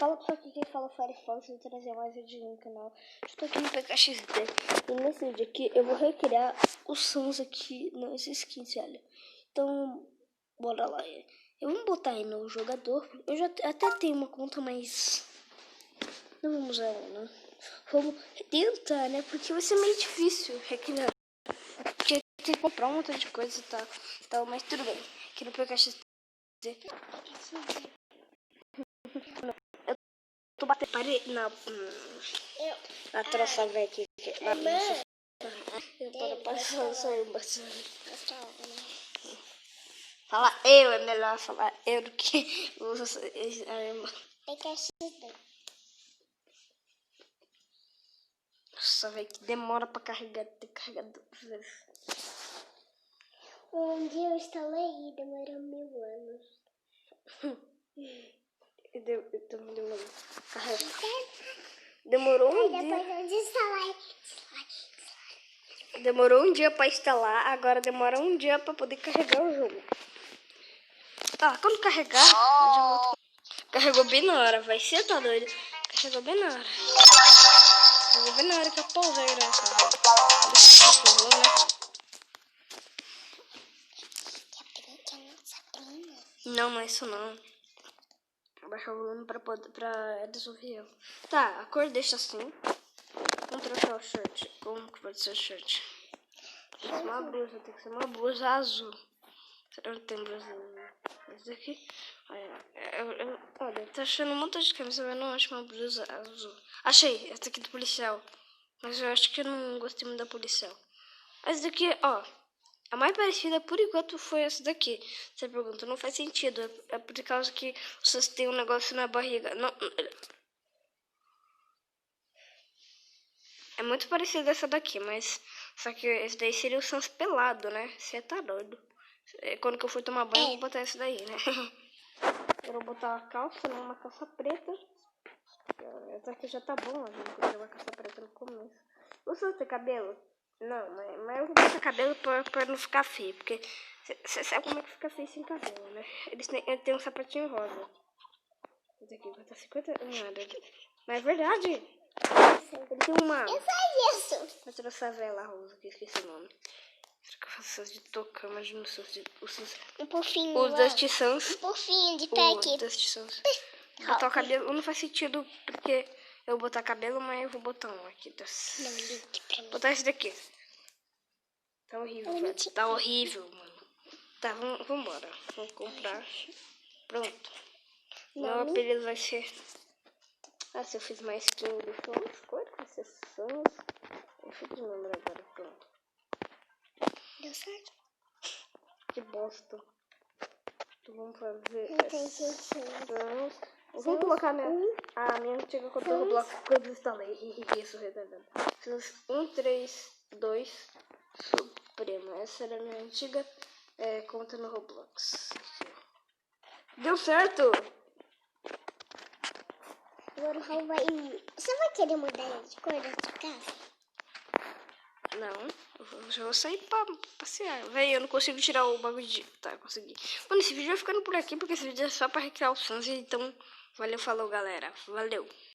Fala pra quem fala Firefox, vou trazer mais vídeo no canal. Estou aqui no PKXD. E nesse vídeo aqui eu vou recriar os sons aqui nas skins, olha. Então, bora lá. Eu vou botar aí no jogador. Eu já até tenho uma conta, mas não vamos usar ela, né? Vamos tentar, né? Porque vai ser meio difícil recriar. Porque tem que comprar um montão de coisa e tal, mas tudo bem. Aqui no PKXD. Tu bater parede na troça velha aqui. Eu tô passando Fala eu, é melhor falar eu do que a irmã. Nossa, velho, que demora pra carregar. Tem que carregar 2 vezes. Um dia eu instalei e demorou 1000 anos. Demorou um dia. Depois eu desinstalei. Demorou um dia pra instalar, agora demora um dia pra poder carregar o jogo. Tá, quando carregar, eu já volto. Carregou bem na hora, vai ser, tá doido? Carregou bem na hora. Carregou bem na hora que eu pausei, né? Não é isso não. Vou baixar o volume pra resolver eu. Tá, a cor deixa assim. Vamos trocar o shirt. Como que pode ser o shirt? Tem que ser uma blusa, tem que ser uma blusa azul. Será que tem blusa azul? Esse aqui. Olha, tô achando um monte de camisa, mas eu não acho uma blusa azul. Achei, essa aqui do policial. Mas eu acho que eu não gostei muito da policial. Essa daqui, ó. A mais parecida por enquanto foi essa daqui. Você pergunta, não faz sentido. É por causa que vocês têm um negócio na barriga. Não. É muito parecida essa daqui, mas só que esse daí seria o Sans pelado, né? Você tá doido. Quando que eu for tomar banho, eu vou botar esse daí, né? Eu vou botar uma calça, né? Uma calça preta. Essa aqui já tá bom, a gente colocou uma calça preta no começo. Você tem cabelo? Não, mas eu vou botar cabelo pra não ficar feio, porque você sabe como é que fica feio sem cabelo, né? Ele tem um sapatinho rosa. Esse aqui vai estar 50 nada. Mas é verdade. Ele tem uma... Eu sei disso. Vou tirar essa vela rosa, que eu esqueci o nome. Será que eu faço essas de touca? Imagina Um pofinho. Os Dusty Sans. Um pofinho de pé aqui. Os Dusty Sans. Botar o cabelo não faz sentido, porque eu vou botar cabelo, mas eu vou botar um aqui. Vou botar esse daqui. Tá horrível, velho. Tá horrível, mano. Tá, vamos embora. Vamos comprar. Pronto. Meu apelido vai ser... Ah, se eu fiz mais skin do Sans, qual vai ser Sans? Deixa eu lembrar agora, pronto. Deu certo? Que bosta. Então vamos fazer Não tem Sans. Vamos colocar a minha antiga conta do Roblox que eu desinstalei. Isso, retardado. Sans 132 Supremo. Essa era a minha antiga conta no Roblox. Deu certo! Agora o Raul vai... Você vai querer mudar de cor da sua casa? Não, eu já vou sair pra passear. Véi, eu não consigo tirar o bagulho de... Tá, consegui. Mano, esse vídeo vai ficando por aqui, porque esse vídeo é só pra recriar o Sans. Então, valeu, falou, galera. Valeu.